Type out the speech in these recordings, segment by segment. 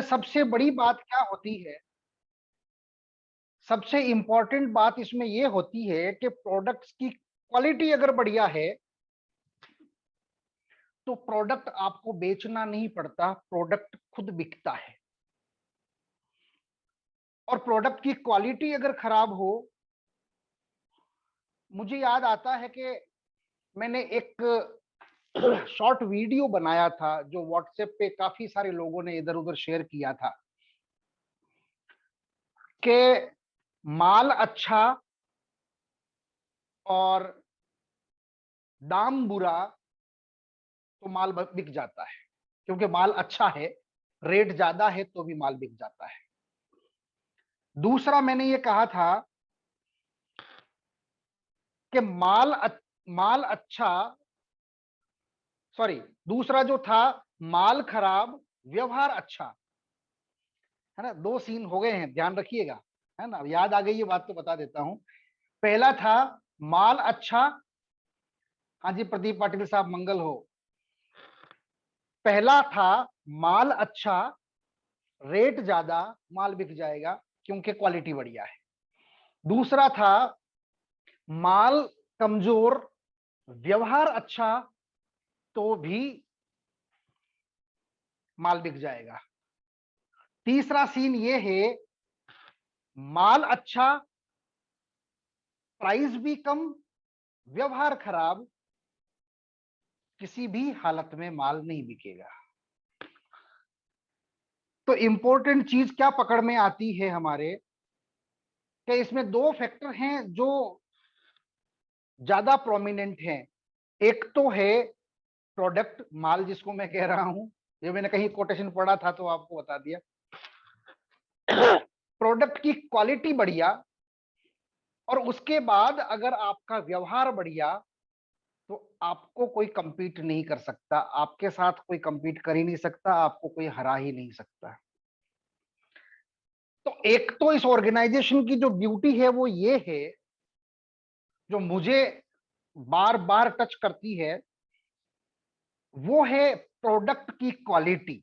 सबसे बड़ी बात क्या होती है, सबसे इंपॉर्टेंट बात इसमें यह होती है कि प्रोडक्ट्स की क्वालिटी अगर बढ़िया है तो प्रोडक्ट आपको बेचना नहीं पड़ता, प्रोडक्ट खुद बिकता है। और प्रोडक्ट की क्वालिटी अगर खराब हो, मुझे याद आता है कि मैंने एक शॉर्ट वीडियो बनाया था जो व्हाट्सएप पे काफी सारे लोगों ने इधर उधर शेयर किया था कि माल अच्छा और दाम बुरा तो माल बिक जाता है, क्योंकि माल अच्छा है, रेट ज्यादा है तो भी माल बिक जाता है। दूसरा मैंने ये कहा था कि माल अच्छा, सॉरी, दूसरा जो था माल खराब व्यवहार अच्छा, है ना। दो सीन हो गए हैं, ध्यान रखिएगा, है ना। याद आ गई ये बात तो बता देता हूं। पहला था माल अच्छा, हाँ जी प्रदीप पाटिल साहब मंगल हो। पहला था माल अच्छा, रेट ज्यादा, माल बिक जाएगा क्योंकि क्वालिटी बढ़िया है। दूसरा था माल कमजोर, व्यवहार अच्छा तो भी माल बिक जाएगा। तीसरा सीन ये है माल अच्छा, प्राइस भी कम, व्यवहार खराब, किसी भी हालत में माल नहीं बिकेगा। तो इंपॉर्टेंट चीज क्या पकड़ में आती है हमारे, कि इसमें दो फैक्टर हैं जो ज्यादा प्रोमिनेंट हैं। एक तो है प्रोडक्ट, माल जिसको मैं कह रहा हूं, ये मैंने कहीं कोटेशन पढ़ा था तो आपको बता दिया। प्रोडक्ट की क्वालिटी बढ़िया और उसके बाद अगर आपका व्यवहार बढ़िया तो आपको कोई कंपीट नहीं कर सकता, आपके साथ कोई कंपीट कर ही नहीं सकता, आपको कोई हरा ही नहीं सकता। तो एक तो इस ऑर्गेनाइजेशन की जो ब्यूटी है वो ये है, जो मुझे बार बार टच करती है, वो है प्रोडक्ट की quality.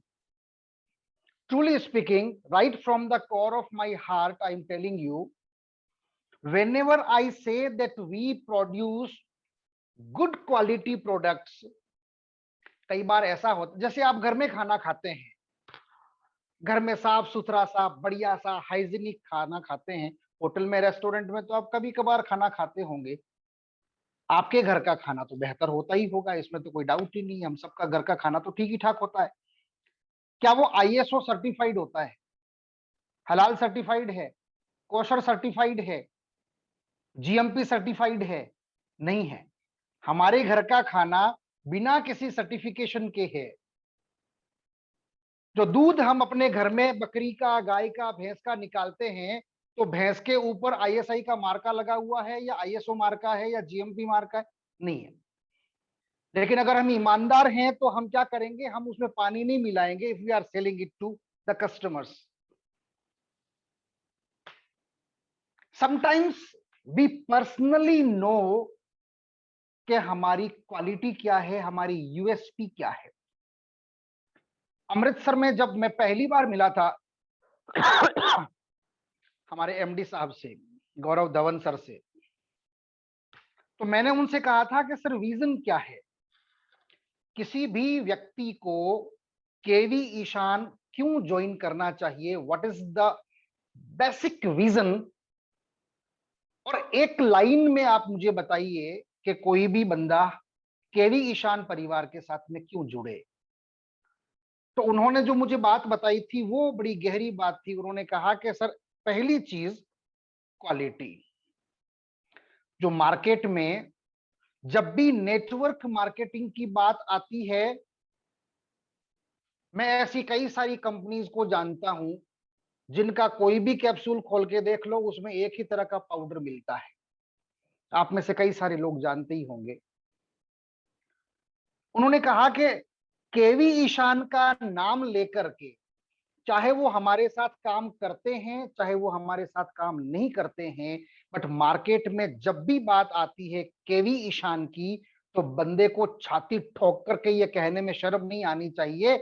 Truly speaking, right from the core of my heart, I'm telling you, whenever I say that we produce good quality products, कई बार ऐसा होता जैसे आप घर में खाना खाते हैं, घर में साफ सुथरा सा बढ़िया सा हाइजीनिक खाना खाते हैं। होटल में रेस्टोरेंट में तो आप कभी कभार खाना खाते होंगे, आपके घर का खाना तो बेहतर होता ही होगा, इसमें तो कोई डाउट ही नहीं। हम सबका घर का खाना तो ठीक ही ठाक होता है। क्या वो आईएसओ सर्टिफाइड होता है, हलाल सर्टिफाइड है, कोशर सर्टिफाइड है, जीएमपी सर्टिफाइड है? नहीं है। हमारे घर का खाना बिना किसी सर्टिफिकेशन के है। जो दूध हम अपने घर में बकरी का, गाय का, भैंस का निकालते हैं, तो भैंस के ऊपर आईएसआई का मार्का लगा हुआ है या आईएसओ मार्का है या जीएमपी मार्का है? नहीं है। लेकिन अगर हम ईमानदार हैं तो हम क्या करेंगे, हम उसमें पानी नहीं मिलाएंगे if we are selling it to the customers. Sometimes we personally know कि हमारी क्वालिटी क्या है, हमारी यूएसपी क्या है। अमृतसर में जब मैं पहली बार मिला था हमारे एमडी साहब से, गौरव धवन सर से, तो मैंने उनसे कहा था कि सर विजन क्या है, किसी भी व्यक्ति को केवी ईशान क्यों ज्वाइन करना चाहिए, what is the basic vision. और एक लाइन में आप मुझे बताइए कि कोई भी बंदा केवी ईशान परिवार के साथ में क्यों जुड़े। तो उन्होंने जो मुझे बात बताई थी वो बड़ी गहरी बात थी। उन्होंने कहा कि सर पहली चीज क्वालिटी। जो मार्केट में जब भी नेटवर्क मार्केटिंग की बात आती है, मैं ऐसी कई सारी कंपनीज को जानता हूं जिनका कोई भी कैप्सूल खोल के देख लो उसमें एक ही तरह का पाउडर मिलता है। आप में से कई सारे लोग जानते ही होंगे। उन्होंने कहा कि केवी ईशान का नाम लेकर के, चाहे वो हमारे साथ काम करते हैं चाहे वो हमारे साथ काम नहीं करते हैं, बट मार्केट में जब भी बात आती है केवी ईशान की, तो बंदे को छाती ठोक करके ये कहने में शर्म नहीं आनी चाहिए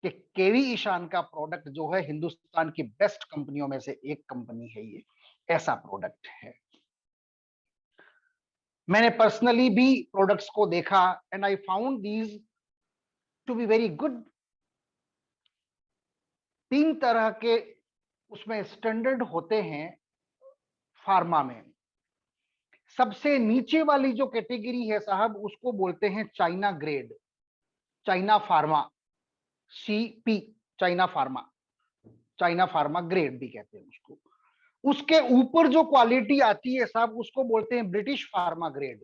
कि केवी ईशान का प्रोडक्ट जो है हिंदुस्तान की बेस्ट कंपनियों में से एक कंपनी है, ये ऐसा प्रोडक्ट है। मैंने पर्सनली भी प्रोडक्ट्स को देखा and I found these to be very good. 3 तरह के उसमें स्टैंडर्ड होते हैं फार्मा में। सबसे नीचे वाली जो कैटेगरी है साहब, उसको बोलते हैं China grade, China pharma, CP, China pharma, China pharma grade भी कहते हैं उसको। उसके ऊपर जो क्वालिटी आती है साहब, उसको बोलते हैं British pharma grade.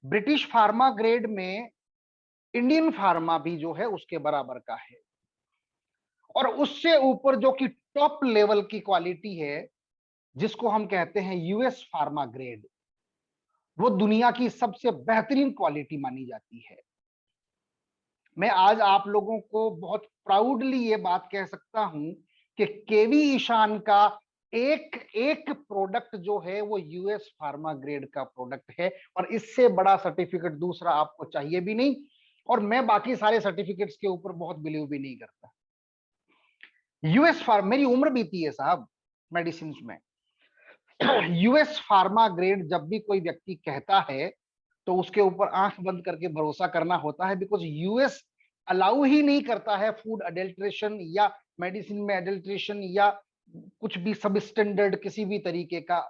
British pharma grade में इंडियन फार्मा भी जो है उसके बराबर का है। और उससे ऊपर जो कि टॉप लेवल की क्वालिटी है, जिसको हम कहते हैं यूएस फार्मा ग्रेड, वो दुनिया की सबसे बेहतरीन क्वालिटी मानी जाती है। मैं आज आप लोगों को बहुत प्राउडली ये बात कह सकता हूं कि केवी ईशान का एक एक प्रोडक्ट जो है वो यूएस फार्मा ग्रेड का प्रोडक्ट है, और इससे बड़ा सर्टिफिकेट दूसरा आपको चाहिए भी नहीं। और मैं बाकी सारे सर्टिफिकेट्स के ऊपर बहुत बिलीव भी नहीं करता। यूएस फार्मा, मेरी उम्र बीती है साहब मेडिसिन में। यूएस फार्मा ग्रेड जब भी कोई व्यक्ति कहता है तो उसके ऊपर आंख बंद करके भरोसा करना होता है, बिकॉज यूएस अलाउ ही नहीं करता है फूड अडल्ट्रेशन या मेडिसिन में अडल्ट्रेशन या कुछ भी सब स्टैंडर्ड किसी भी तरीके का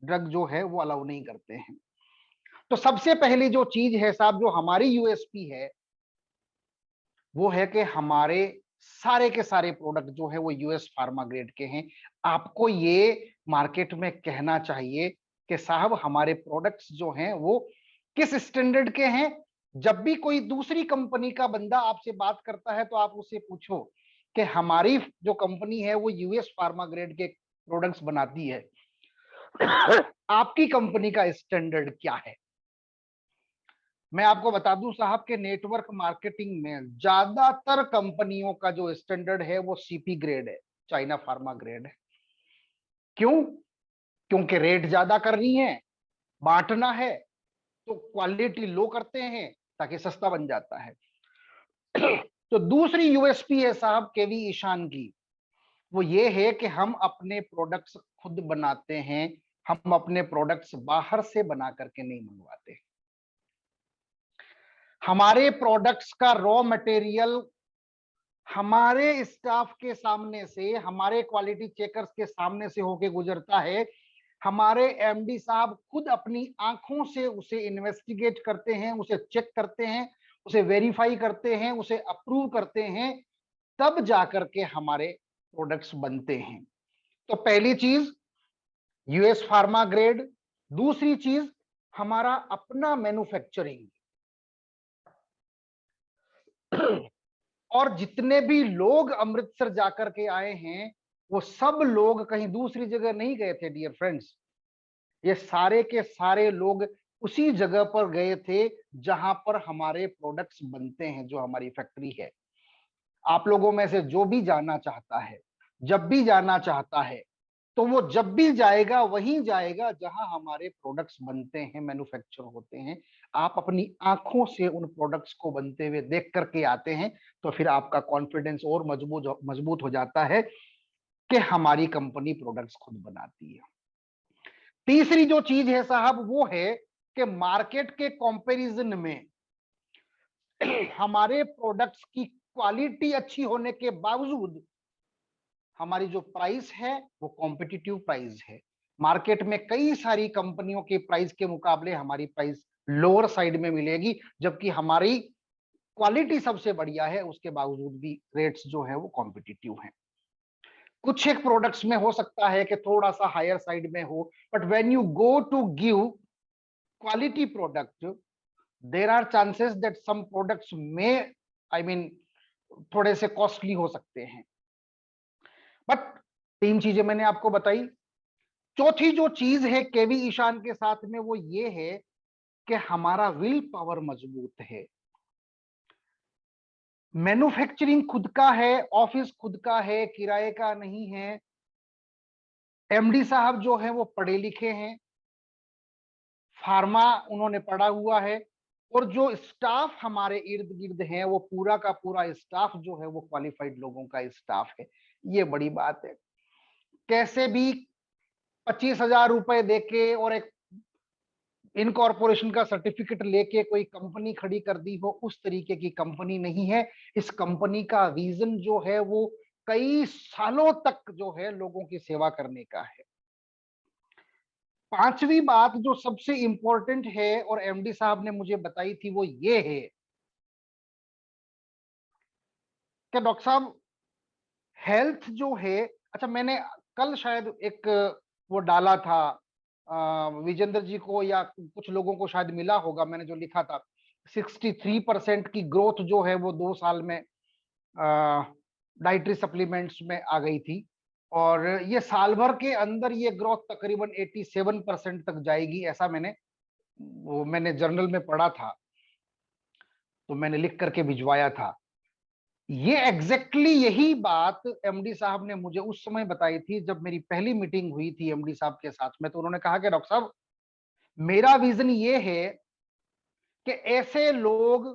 ड्रग जो है वो अलाउ नहीं करते हैं। तो सबसे पहली जो चीज है साहब, जो हमारी यूएसपी है, वो है कि हमारे सारे के सारे प्रोडक्ट जो है वो यूएस फार्मा ग्रेड के हैं। आपको ये मार्केट में कहना चाहिए कि साहब हमारे प्रोडक्ट्स जो हैं वो किस स्टैंडर्ड के हैं। जब भी कोई दूसरी कंपनी का बंदा आपसे बात करता है तो आप उससे पूछो कि हमारी जो कंपनी है वो यूएस फार्मा ग्रेड के प्रोडक्ट्स बनाती है, आपकी कंपनी का स्टैंडर्ड क्या है। मैं आपको बता दूं साहब के नेटवर्क मार्केटिंग में ज्यादातर कंपनियों का जो स्टैंडर्ड है वो सीपी ग्रेड है, चाइना फार्मा ग्रेड है। क्यों? क्योंकि रेट ज्यादा करनी है, बांटना है, तो क्वालिटी लो करते हैं ताकि सस्ता बन जाता है। तो दूसरी यूएसपी है साहब केवी ईशान की, वो ये है कि हम अपने प्रोडक्ट्स खुद बनाते हैं, हम अपने प्रोडक्ट्स बाहर से बना करके नहीं मंगवाते। हमारे प्रोडक्ट्स का रॉ मटेरियल हमारे स्टाफ के सामने से, हमारे क्वालिटी चेकर्स के सामने से होके गुजरता है। हमारे एमडी साहब खुद अपनी आंखों से उसे इन्वेस्टिगेट करते हैं, उसे चेक करते हैं, उसे वेरीफाई करते हैं, उसे अप्रूव करते हैं, तब जाकर के हमारे प्रोडक्ट्स बनते हैं। तो पहली चीज यूएस फार्मा ग्रेड, दूसरी चीज हमारा अपना मैन्युफैक्चरिंग। और जितने भी लोग अमृतसर जाकर के आए हैं वो सब लोग कहीं दूसरी जगह नहीं गए थे डियर फ्रेंड्स। ये सारे के सारे लोग उसी जगह पर गए थे जहां पर हमारे प्रोडक्ट्स बनते हैं, जो हमारी फैक्ट्री है। आप लोगों में से जो भी जाना चाहता है, जब भी जाना चाहता है, तो वो जब भी जाएगा वहीं जाएगा जहां हमारे प्रोडक्ट्स बनते हैं, मैन्युफैक्चर होते हैं। आप अपनी आंखों से उन प्रोडक्ट्स को बनते हुए देख करके आते हैं, तो फिर आपका कॉन्फिडेंस और मजबूत हो जाता है कि हमारी कंपनी प्रोडक्ट्स खुद बनाती है। तीसरी जो चीज है साहब वो है कि मार्केट के कंपैरिजन में हमारे प्रोडक्ट्स की क्वालिटी अच्छी होने के बावजूद हमारी जो प्राइस है वो कॉम्पिटिटिव प्राइस है। मार्केट में कई सारी कंपनियों के प्राइस के मुकाबले हमारी प्राइस लोअर साइड में मिलेगी, जबकि हमारी क्वालिटी सबसे बढ़िया है, उसके बावजूद भी रेट्स जो है वो कॉम्पिटिटिव हैं। कुछ एक प्रोडक्ट्स में हो सकता है कि थोड़ा सा हायर साइड में हो, but when you go to give quality product, there are chances that some products में आई मीन थोड़े से कॉस्टली हो सकते हैं। बट 3 चीजें मैंने आपको बताई। चौथी जो चीज है केवी ईशान के साथ में वो ये है कि हमारा विल पावर मजबूत है। मैन्युफैक्चरिंग खुद का है, ऑफिस खुद का है, किराए का नहीं है। एमडी साहब जो है वो पढ़े लिखे हैं, फार्मा उन्होंने पढ़ा हुआ है, और जो स्टाफ हमारे इर्द गिर्द है वो पूरा का पूरा स्टाफ जो है वो क्वालिफाइड लोगों का स्टाफ है। ये बड़ी बात है। कैसे भी 25,000 रुपए देके और एक इनकॉर्पोरेशन का सर्टिफिकेट लेके कोई कंपनी खड़ी कर दी हो, उस तरीके की कंपनी नहीं है। इस कंपनी का विजन जो है वो कई सालों तक जो है लोगों की सेवा करने का है। पांचवी बात जो सबसे इंपॉर्टेंट है और एमडी साहब ने मुझे बताई थी वो ये है कि डॉक्टर साहब हेल्थ जो है, अच्छा मैंने कल शायद एक वो डाला था, विजेंद्र जी को या कुछ लोगों को शायद मिला होगा, मैंने जो लिखा था 63% की ग्रोथ जो है वो 2 साल में डाइटरी सप्लीमेंट्स में आ गई थी, और ये साल भर के अंदर ये ग्रोथ तकरीबन 87% तक जाएगी, ऐसा मैंने जर्नल में पढ़ा था, तो मैंने लिख करके भिजवाया था। ये एग्जैक्टली यही बात एमडी साहब ने मुझे उस समय बताई थी जब मेरी पहली मीटिंग हुई थी एमडी साहब के साथ में। तो उन्होंने कहा कि डॉक्टर साहब मेरा विजन ये है कि ऐसे लोग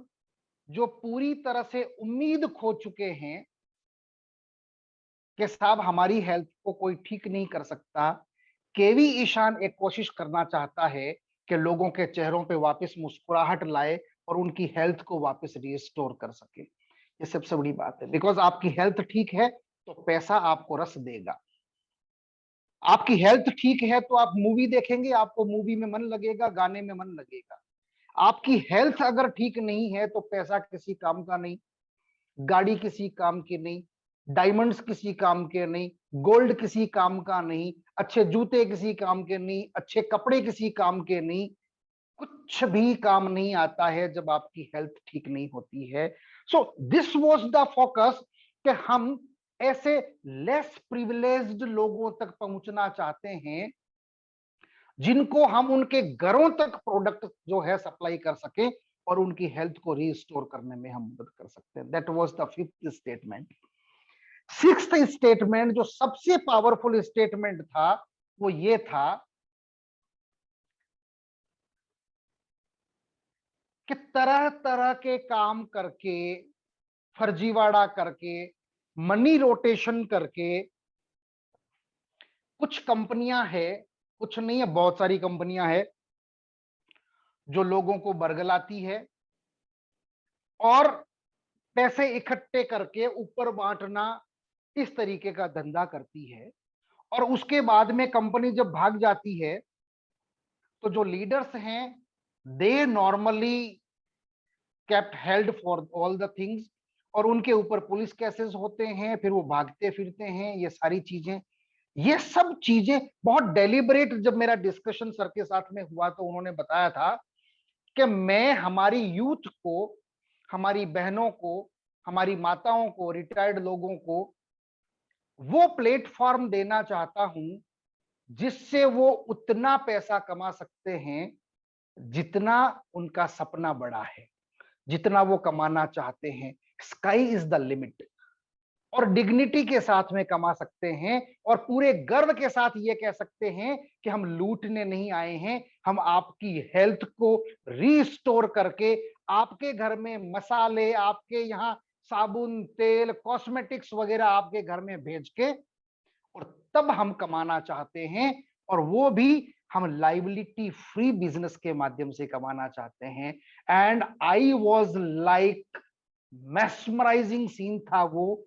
जो पूरी तरह से उम्मीद खो चुके हैं कि साहब हमारी हेल्थ को कोई ठीक नहीं कर सकता, केवी ईशान एक कोशिश करना चाहता है कि लोगों के चेहरों पे वापस मुस्कुराहट लाए और उनकी हेल्थ को वापस रिस्टोर कर सके। ये सबसे बड़ी बात है, बिकॉज आपकी हेल्थ ठीक है तो पैसा आपको रस देगा। आपकी हेल्थ ठीक है तो आप मूवी देखेंगे, आपको मूवी में मन लगेगा, गाने में मन लगेगा। आपकी हेल्थ अगर ठीक नहीं है तो पैसा किसी काम का नहीं, गाड़ी किसी काम की नहीं, डायमंड्स किसी काम के नहीं, गोल्ड किसी काम का नहीं, अच्छे जूते किसी काम के नहीं, अच्छे कपड़े किसी काम के नहीं, कुछ भी काम नहीं आता है जब आपकी हेल्थ ठीक नहीं होती है। So this was the focus कि हम ऐसे लेस प्रिविलेज्ड लोगों तक पहुंचना चाहते हैं जिनको हम उनके घरों तक प्रोडक्ट जो है सप्लाई कर सके और उनकी हेल्थ को रिस्टोर करने में हम मदद कर सकते हैं। That was the fifth statement. Sixth statement जो सबसे पावरफुल स्टेटमेंट था वो ये था कि तरह तरह के काम करके, फर्जीवाड़ा करके, मनी रोटेशन करके कुछ कंपनियां हैं, कुछ नहीं है बहुत सारी कंपनियां हैं जो लोगों को बरगलाती है और पैसे इकट्ठे करके ऊपर बांटना, इस तरीके का धंधा करती है। और उसके बाद में कंपनी जब भाग जाती है तो जो लीडर्स हैं they normally kept held for all the things, और उनके ऊपर पुलिस केसेस होते हैं, फिर वो भागते फिरते हैं, ये सारी चीजें, ये सब चीजें बहुत डेलिबरेट। जब मेरा डिस्कशन सर के साथ में हुआ तो उन्होंने बताया था कि मैं हमारी यूथ को, हमारी बहनों को, हमारी माताओं को, रिटायर्ड लोगों को वो प्लेटफॉर्म देना चाहता हूं जिससे वो उतना पैसा कमा सकते हैं जितना उनका सपना बड़ा है, जितना वो कमाना चाहते हैं। स्काई इज द लिमिट, और डिग्निटी के साथ में कमा सकते हैं और पूरे गर्व के साथ ये कह सकते हैं कि हम लूटने नहीं आए हैं, हम आपकी हेल्थ को रिस्टोर करके आपके घर में मसाले, आपके यहाँ साबुन, तेल, कॉस्मेटिक्स वगैरह आपके घर में भेज के, और तब हम कमाना चाहते हैं, और वो भी हम लाइबिलिटी फ्री बिजनेस के माध्यम से कमाना चाहते हैं। And I was like mesmerising scene था वो,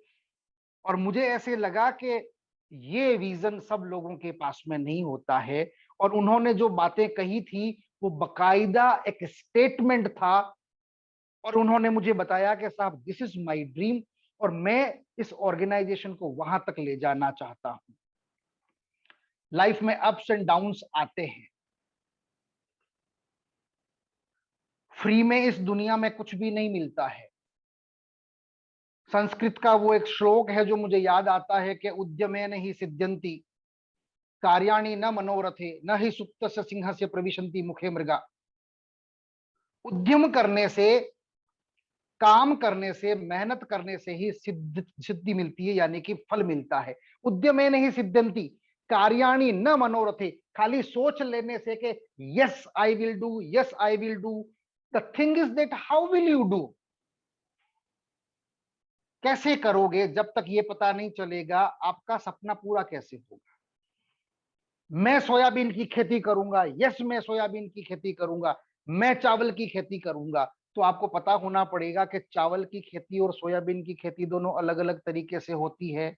और मुझे ऐसे लगा कि ये विजन सब लोगों के पास में नहीं होता है। और उन्होंने जो बातें कही थी वो बकायदा एक स्टेटमेंट था, और उन्होंने मुझे बताया कि साहब दिस इज माय ड्रीम और मैं इस ऑर्गेनाइजेशन को वहां तक ले जाना चाहता हूं। लाइफ में अप्स एंड डाउन्स आते हैं, फ्री में इस दुनिया में कुछ भी नहीं मिलता है। संस्कृत का वो एक श्लोक है जो मुझे याद आता है कि उद्यमेन ही सिद्ध्यन्ति कार्याणि न मनोरथे न ही सुप्तस्य सिंहस्य प्रविशन्ति मुखे मृगा। उद्यम करने से, काम करने से, मेहनत करने से ही सिद्धि मिलती है, यानी कि फल मिलता है। उद्यमेन ही सिद्ध्यन्ति कार्याणि न मनोरथे, खाली सोच लेने से कि yes I will do, yes I will do, the thing is that how will you do, कैसे करोगे, जब तक ये पता नहीं चलेगा आपका सपना पूरा कैसे होगा। मैं सोयाबीन की खेती करूंगा, यस मैं सोयाबीन की खेती करूंगा, मैं चावल की खेती करूंगा, तो आपको पता होना पड़ेगा कि चावल की खेती और सोयाबीन की खेती दोनों अलग अलग तरीके से होती है।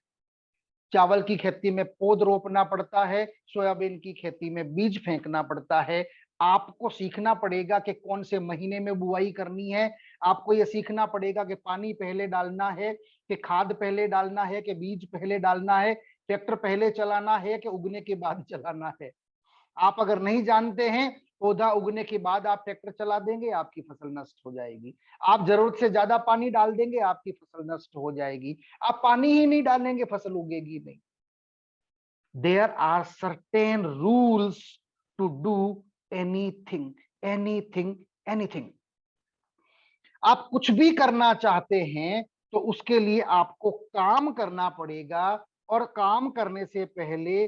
चावल की खेती में पौध रोपना पड़ता है, सोयाबीन की खेती में बीज फेंकना पड़ता है। आपको सीखना पड़ेगा कि कौन से महीने में बुआई करनी है, आपको यह सीखना पड़ेगा कि पानी पहले डालना है, कि खाद पहले डालना है, कि बीज पहले डालना है, ट्रैक्टर पहले चलाना है कि उगने के बाद चलाना है। आप अगर नहीं जानते हैं, पौधा उगने के बाद आप ट्रैक्टर चला देंगे, आपकी फसल नष्ट हो जाएगी। आप जरूरत से ज्यादा पानी डाल देंगे, आपकी फसल नष्ट हो जाएगी। आप पानी ही नहीं डालेंगे, फसल उगेगी नहीं। There are certain rules to do anything, anything, anything. आप कुछ भी करना चाहते हैं तो उसके लिए आपको काम करना पड़ेगा, और काम करने से पहले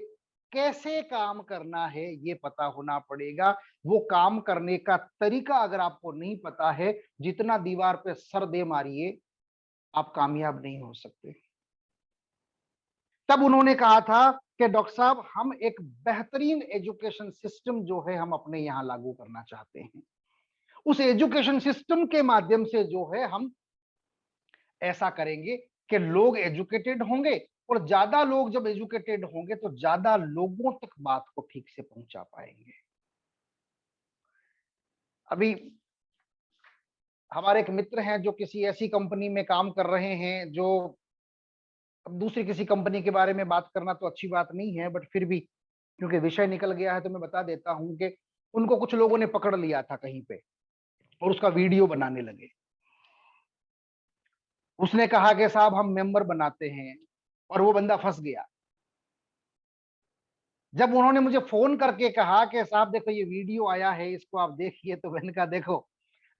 कैसे काम करना है ये पता होना पड़ेगा। वो काम करने का तरीका अगर आपको नहीं पता है, जितना दीवार पे सर दे मारिए, आप कामयाब नहीं हो सकते। तब उन्होंने कहा था कि डॉक्टर साहब, हम एक बेहतरीन एजुकेशन सिस्टम जो है हम अपने यहां लागू करना चाहते हैं। उस एजुकेशन सिस्टम के माध्यम से जो है हम ऐसा करेंगे कि लोग एजुकेटेड होंगे, और ज्यादा लोग जब एजुकेटेड होंगे तो ज्यादा लोगों तक बात को ठीक से पहुंचा पाएंगे। अभी हमारे एक मित्र हैं जो किसी ऐसी कंपनी में काम कर रहे हैं, जो अब दूसरी किसी कंपनी के बारे में बात करना तो अच्छी बात नहीं है, बट फिर भी क्योंकि विषय निकल गया है तो मैं बता देता हूं कि उनको कुछ लोगों ने पकड़ लिया था कहीं पे और उसका वीडियो बनाने लगे। उसने कहा कि साहब हम मेंबर बनाते हैं, और वो बंदा फंस गया। जब उन्होंने मुझे फोन करके कहा कि साहब देखो ये वीडियो आया है, इसको आप देखिए, तो मैंने कहा देखो,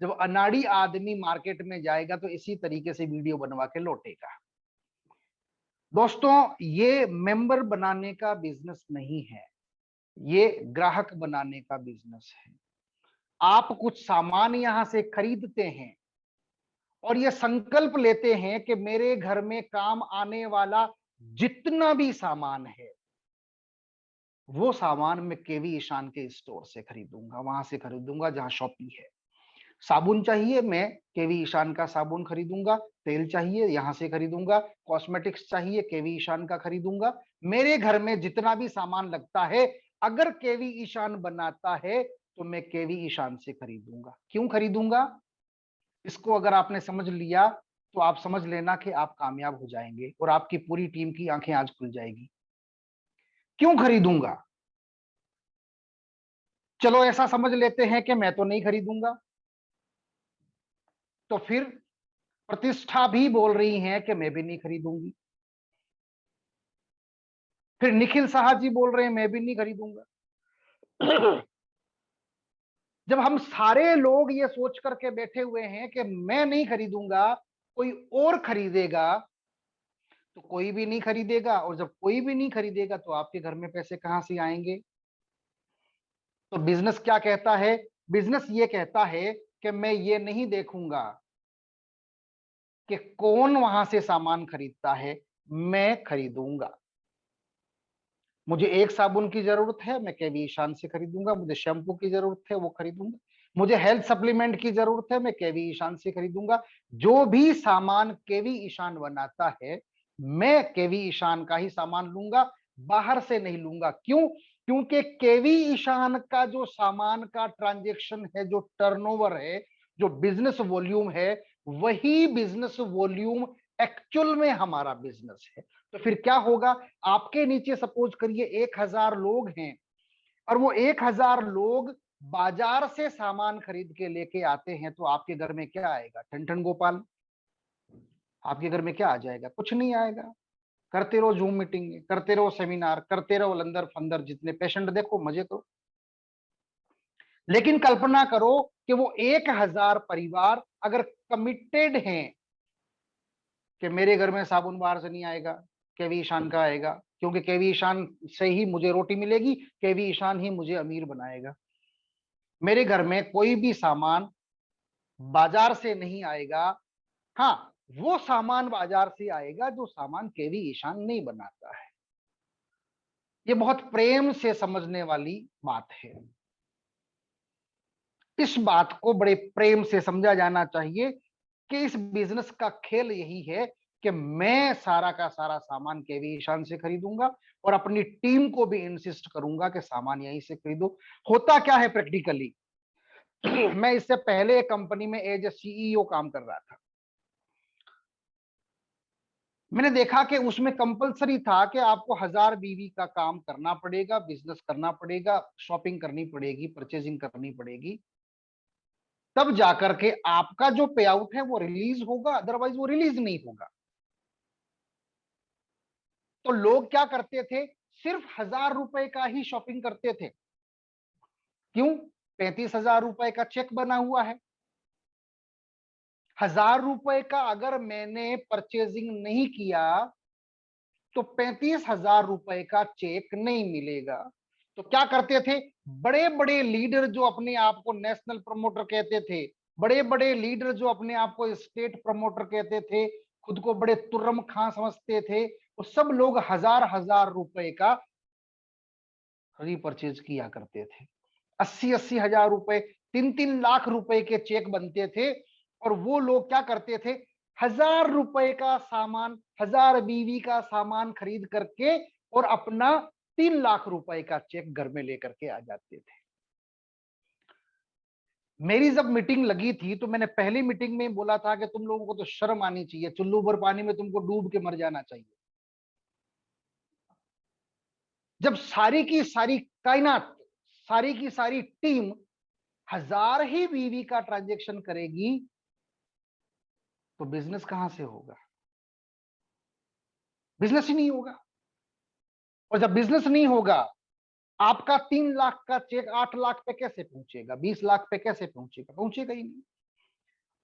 जब अनाड़ी आदमी मार्केट में जाएगा तो इसी तरीके से वीडियो बनवा के लौटेगा। दोस्तों, ये मेंबर बनाने का बिजनेस नहीं है, ये ग्राहक बनाने का बिजनेस है। आप कुछ सामान यहां से खरीदते हैं और ये संकल्प लेते हैं कि मेरे घर में काम आने वाला जितना भी सामान है, वो सामान मैं केवी ईशान के स्टोर से खरीदूंगा, वहां से खरीदूंगा जहां शॉपी है। साबुन चाहिए, मैं केवी ईशान का साबुन खरीदूंगा। तेल चाहिए, यहां से खरीदूंगा। कॉस्मेटिक्स चाहिए, केवी ईशान का खरीदूंगा। मेरे घर में जितना भी सामान लगता है, अगर केवी ईशान बनाता है तो मैं केवी ईशान से खरीदूंगा। क्यों खरीदूंगा? इसको अगर आपने समझ लिया तो आप समझ लेना कि आप कामयाब हो जाएंगे और आपकी पूरी टीम की आंखें आज खुल जाएगी। क्यों खरीदूंगा? चलो ऐसा समझ लेते हैं कि मैं तो नहीं खरीदूंगा, तो फिर प्रतिष्ठा भी बोल रही है कि मैं भी नहीं खरीदूंगी। फिर निखिल साहा जी बोल रहे हैं मैं भी नहीं खरीदूंगा। जब हम सारे लोग ये सोच करके बैठे हुए हैं कि मैं नहीं खरीदूंगा, कोई और खरीदेगा, तो कोई भी नहीं खरीदेगा, और जब कोई भी नहीं खरीदेगा तो आपके घर में पैसे कहां से आएंगे? तो बिजनेस क्या कहता है? बिजनेस ये कहता है कि मैं ये नहीं देखूंगा कि कौन वहां से सामान खरीदता है, मैं खरीदूंगा। मुझे एक साबुन की जरूरत है, मैं केवी ईशान से खरीदूंगा। मुझे शैम्पू की जरूरत है, वो खरीदूंगा। मुझे हेल्थ सप्लीमेंट की जरूरत है, मैं केवी ईशान से खरीदूंगा। जो भी सामान केवी ईशान बनाता है, मैं केवी ईशान का ही सामान लूंगा, बाहर से नहीं लूंगा। क्यों? क्योंकि केवी ईशान का जो सामान का ट्रांजेक्शन है, जो टर्नओवर है, जो बिजनेस वॉल्यूम है, वही बिजनेस वॉल्यूम एक्चुअल में हमारा बिजनेस है। तो फिर क्या होगा? आपके नीचे सपोज करिए 1000 लोग हैं, और वो 1000 लोग बाजार से सामान खरीद के लेके आते हैं, तो आपके घर में क्या आएगा? ठन ठन गोपाल। आपके घर में क्या आ जाएगा? कुछ नहीं आएगा। करते रहो जूम मीटिंग, करते रहो सेमिनार, करते रहो लंदर फंदर, जितने पेशेंट देखो, मजे करो। लेकिन कल्पना करो कि वो 1000 परिवार अगर कमिटेड हैं कि मेरे घर में साबुन बाहर से नहीं आएगा, केवी ईशान का आएगा, क्योंकि केवी ईशान से ही मुझे रोटी मिलेगी, केवी ईशान ही मुझे अमीर बनाएगा। मेरे घर में कोई भी सामान बाजार से नहीं आएगा। हाँ, वो सामान बाजार से आएगा जो सामान केवी ईशान नहीं बनाता है। ये बहुत प्रेम से समझने वाली बात है। इस बात को बड़े प्रेम से समझा जाना चाहिए कि इस बिजनेस का खेल यही है कि मैं सारा का सारा सामान केवी ईशान से खरीदूंगा और अपनी टीम को भी इंसिस्ट करूंगा कि सामान यहीं से खरीदो। होता क्या है प्रैक्टिकली, मैं इससे पहले एक कंपनी में एज ए सीईओ काम कर रहा था। मैंने देखा कि उसमें कंपलसरी था कि आपको 1000 बीवी का काम करना पड़ेगा, बिजनेस करना पड़ेगा, शॉपिंग करनी पड़ेगी, परचेजिंग करनी पड़ेगी, तब जाकर के आपका जो पे आउट है वो रिलीज होगा, अदरवाइज वो रिलीज नहीं होगा। तो लोग क्या करते थे, सिर्फ 1000 रुपए का ही शॉपिंग करते थे। क्यों? 35,000 रुपए का चेक बना हुआ है। 1000 रुपए का अगर मैंने परचेजिंग नहीं किया तो 35,000 रुपए का चेक नहीं मिलेगा। तो क्या करते थे, बड़े बड़े लीडर जो अपने आप को नेशनल प्रमोटर कहते थे, बड़े बड़े लीडर जो अपने आप को स्टेट प्रमोटर कहते थे, खुद को बड़े तुर्रम खां समझते थे, वो सब लोग 1000 रुपए का रीपरचेज किया करते थे। 80,000 रुपए, 3-3 लाख रुपए के चेक बनते थे। और वो लोग क्या करते थे, 1000 रुपए का सामान, 1000 बीवी का सामान खरीद करके और अपना 3 लाख रुपए का चेक घर में लेकर के आ जाते थे। मेरी जब मीटिंग लगी थी तो मैंने पहली मीटिंग में बोला था कि तुम लोगों को तो शर्म आनी चाहिए, चुल्लू भर पानी में तुमको डूब के मर जाना चाहिए। जब सारी की सारी कायनात, सारी की सारी टीम 1000 ही बीवी का ट्रांजैक्शन करेगी तो बिजनेस कहां से होगा? बिजनेस ही नहीं होगा। और जब बिजनेस नहीं होगा, आपका 3 लाख का चेक 8 लाख पे कैसे पहुंचेगा, 20 लाख पे कैसे पहुंचेगा? पहुंचेगा ही नहीं।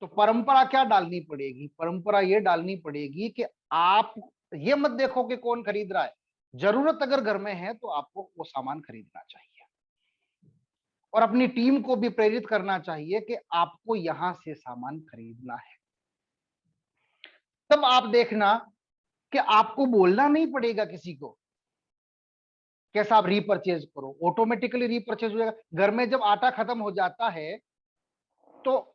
तो परंपरा क्या डालनी पड़ेगी, परंपरा ये डालनी पड़ेगी कि आप ये मत देखो कि कौन खरीद रहा है, जरूरत अगर घर में है तो आपको वो सामान खरीदना चाहिए। और अपनी टीम को भी प्रेरित करना चाहिए कि आपको यहां से सामान खरीदना है। तब आप देखना कि आपको बोलना नहीं पड़ेगा किसी को कैसा आप रीपरचेज करो, ऑटोमेटिकली रीपरचेज हो जाएगा। घर में जब आटा खत्म हो जाता है तो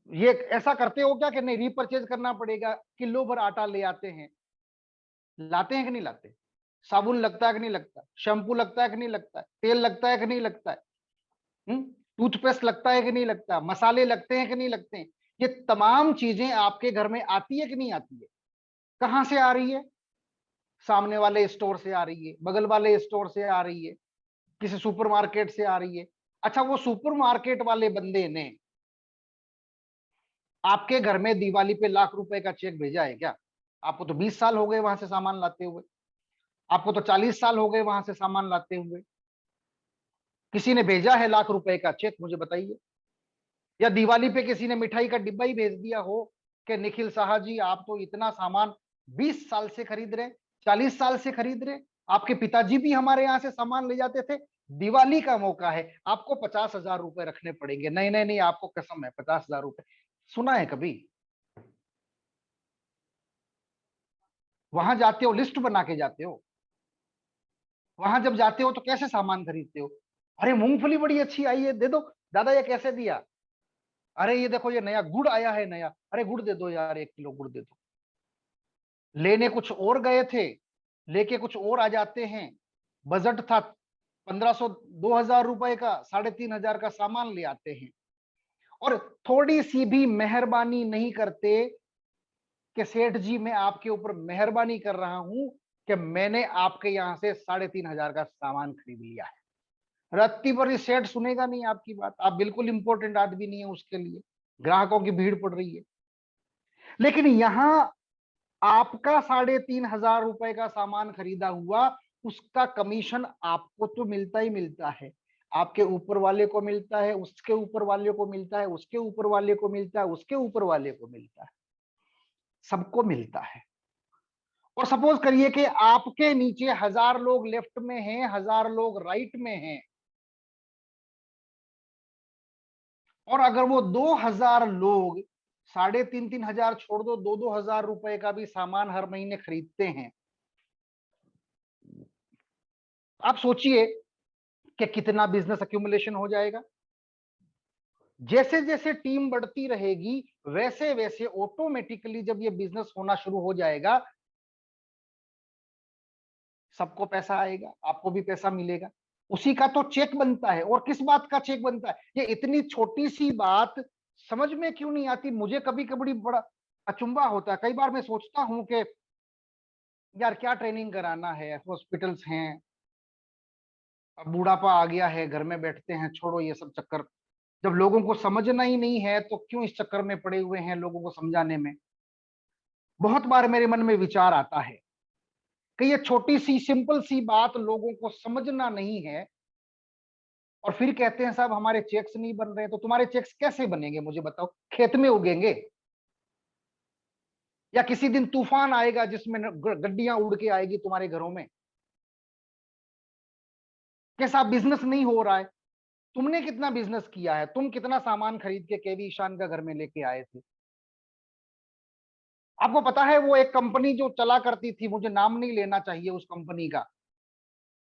ये ऐसा करते हो क्या कि नहीं रीपरचेज करना पड़ेगा, किलो भर आटा ले आते हैं, लाते हैं कि नहीं लाते? साबुन लगता है कि नहीं लगता? शैम्पू लगता है कि नहीं लगता है? तेल लगता है कि नहीं लगता है? टूथपेस्ट लगता है कि नहीं लगता? मसाले लगते हैं कि नहीं लगते हैं? ये तमाम चीजें आपके घर में आती है कि नहीं आती है? कहां से आ रही है? सामने वाले स्टोर से आ रही है, बगल वाले स्टोर से आ रही है, किसी सुपरमार्केट से आ रही है। अच्छा, वो सुपरमार्केट वाले बंदे ने आपके घर में दिवाली पे लाख रुपए का चेक भेजा है क्या? आपको तो 20 साल हो गए वहां से सामान लाते हुए, आपको तो 40 साल हो गए वहां से सामान लाते हुए। किसी ने भेजा है लाख रुपए का चेक, मुझे बताइए। या दिवाली पे किसी ने मिठाई का डिब्बा ही भेज दिया हो कि निखिल साहा जी आप तो इतना सामान 20 साल से खरीद रहे, 40 साल से खरीद रहे, आपके पिताजी भी हमारे यहाँ से सामान ले जाते थे, दिवाली का मौका है, आपको 50,000 रुपए रखने पड़ेंगे। नहीं नहीं नहीं, आपको कसम है 50,000 रुपए। सुना है कभी? वहां जाते हो लिस्ट बना के जाते हो, वहां जब जाते हो तो कैसे सामान खरीदते हो? अरे मूंगफली बड़ी अच्छी आई है, दे दो। दादा ये कैसे दिया? अरे ये देखो ये नया गुड़ आया है नया, अरे गुड़ दे दो यार, 1 किलो गुड़ दे दो। लेने कुछ और गए थे, लेके कुछ और आ जाते हैं। बजट था 1500 2000 रुपए का, 3500 का सामान ले आते हैं। और थोड़ी सी भी मेहरबानी नहीं करते कि सेठ जी मैं आपके ऊपर मेहरबानी कर रहा हूं कि मैंने आपके यहां से 3500 का सामान खरीद लिया है। रत्ती भर ये सेठ सुनेगा नहीं आपकी बात, आप बिल्कुल इंपॉर्टेंट आदमी नहीं है उसके लिए, ग्राहकों की भीड़ पड़ रही है। लेकिन यहां आपका 3500 रुपए का सामान खरीदा हुआ, उसका कमीशन आपको तो मिलता ही मिलता है, आपके ऊपर वाले को मिलता है, उसके ऊपर वाले को मिलता है, उसके ऊपर वाले को मिलता है, उसके ऊपर वाले को मिलता है, सबको मिलता है। और सपोज करिए कि आपके नीचे 1000 लोग लेफ्ट में हैं, 1000 लोग राइट में हैं, और अगर वो 2000 लोग 3,500 छोड़ दो 2,000 रुपए का भी सामान हर महीने खरीदते हैं, आप सोचिए कि कितना बिजनेस एक्यूमुलेशन हो जाएगा। जैसे जैसे टीम बढ़ती रहेगी वैसे वैसे ऑटोमेटिकली जब ये बिजनेस होना शुरू हो जाएगा, सबको पैसा आएगा, आपको भी पैसा मिलेगा। उसी का तो चेक बनता है। और किस बात का चेक बनता है? ये इतनी छोटी सी बात समझ में क्यों नहीं आती? मुझे कभी कभी बड़ा अचंभा होता है। कई बार मैं सोचता हूं कि यार क्या ट्रेनिंग कराना है, हॉस्पिटल्स हैं, अब बुढ़ापा आ गया है, घर में बैठते हैं, छोड़ो ये सब चक्कर। जब लोगों को समझना ही नहीं है तो क्यों इस चक्कर में पड़े हुए हैं लोगों को समझाने में? बहुत बार मेरे मन में विचार आता है कि ये छोटी सी सिंपल सी बात लोगों को समझना नहीं है, और फिर कहते हैं साहब हमारे चेक्स नहीं बन रहे। तो तुम्हारे चेक्स कैसे बनेंगे मुझे बताओ? खेत में उगेंगे? या किसी दिन तूफान आएगा जिसमें गड्डियां उड़ के आएगी तुम्हारे घरों में? कैसा बिजनेस नहीं हो रहा है? तुमने कितना बिजनेस किया है? तुम कितना सामान खरीद के केवी ईशान का घर में लेके आए थे? आपको पता है वो एक कंपनी जो चला करती थी, मुझे नाम नहीं लेना चाहिए उस कंपनी का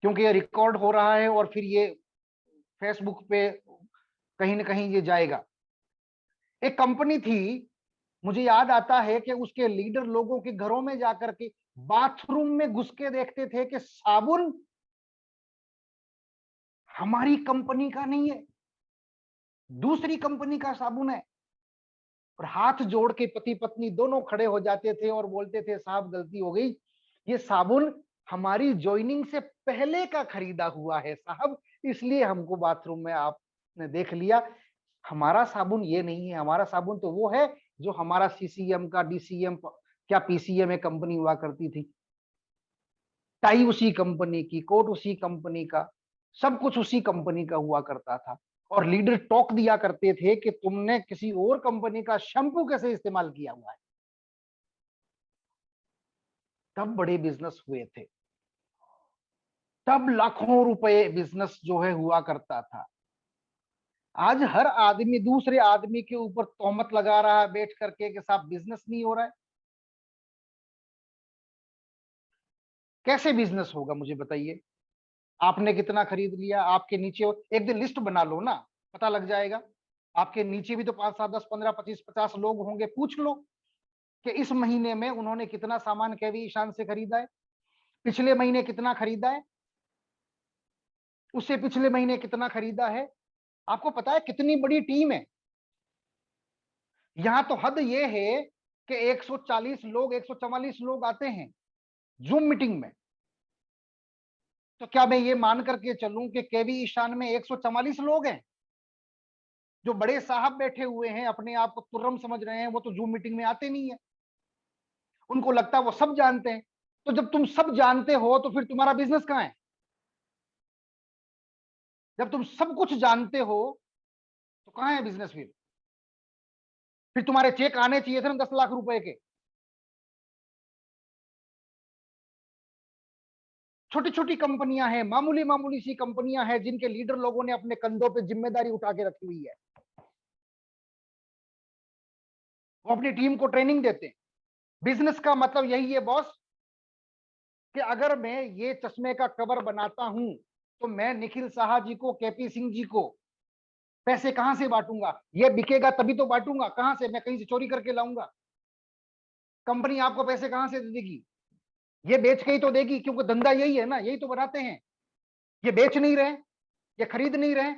क्योंकि ये रिकॉर्ड हो रहा है और फिर ये फेसबुक पे कहीं ना कहीं ये जाएगा। एक कंपनी थी, मुझे याद आता है कि उसके लीडर लोगों के घरों में जाकर के बाथरूम में घुस के देखते थे कि साबुन हमारी कंपनी का नहीं है, दूसरी कंपनी का साबुन है। और हाथ जोड़ के पति पत्नी दोनों खड़े हो जाते थे और बोलते थे साहब गलती हो गई, ये साबुन हमारी ज्वाइनिंग से पहले का खरीदा हुआ है साहब, इसलिए हमको बाथरूम में आपने देख लिया। हमारा साबुन ये नहीं है, हमारा साबुन तो वो है जो हमारा सीसीएम का, डीसीएम क्या पीसीएम में कंपनी हुआ करती थी। टाई उसी कंपनी की, कोट उसी कंपनी का, सब कुछ उसी कंपनी का हुआ करता था। और लीडर टोक दिया करते थे कि तुमने किसी और कंपनी का शैम्पू कैसे इस्तेमाल किया हुआ है। तब बड़े बिजनेस हुए थे, तब लाखों रुपए बिजनेस जो है हुआ करता था। आज हर आदमी दूसरे आदमी के ऊपर तोहमत लगा रहा है बैठ करके कि साहब बिजनेस नहीं हो रहा है। कैसे बिजनेस होगा मुझे बताइए? आपने कितना खरीद लिया, आपके नीचे एक दिन लिस्ट बना लो ना, पता लग जाएगा। आपके नीचे भी तो 5 7 10 15 25 50 लोग होंगे, पूछ लो कि इस महीने में उन्होंने कितना सामान केवी ईशान से खरीदा है, पिछले महीने कितना खरीदा है, उससे पिछले महीने कितना खरीदा है। आपको पता है कितनी बड़ी टीम है? यहां तो हद ये है कि 140 लोग 144 लोग आते हैं जूम मीटिंग में। तो क्या मैं ये मान करके चलूं कि केवी ईशान में 144 लोग हैं? जो बड़े साहब बैठे हुए हैं अपने आप को तुर्रम समझ रहे हैं, वो तो जूम मीटिंग में आते नहीं है। उनको लगता है वो सब जानते हैं। तो जब तुम सब जानते हो तो फिर तुम्हारा बिजनेस कहां है? जब तुम सब कुछ जानते हो तो कहां है बिजनेस? फिर तुम्हारे चेक आने चाहिए थे ना 10 लाख रुपए के। छोटी छोटी कंपनियां हैं, मामूली मामूली सी कंपनियां हैं जिनके लीडर लोगों ने अपने कंधों पे जिम्मेदारी उठा के रखी हुई है। वो अपनी टीम को ट्रेनिंग देते हैं। बिजनेस का मतलब यही है बॉस कि अगर मैं ये चश्मे का कवर बनाता हूं तो मैं निखिल साहा जी को, केपी सिंह जी को पैसे कहां से बांटूंगा? ये बिकेगा तभी तो बांटूंगा। कहां से? मैं कहीं से चोरी करके लाऊंगा? कंपनी आपको पैसे कहां से दे देगी? ये बेच के ही तो देगी, क्योंकि धंधा यही है ना, यही तो बनाते हैं। ये बेच नहीं रहे, ये खरीद नहीं रहे,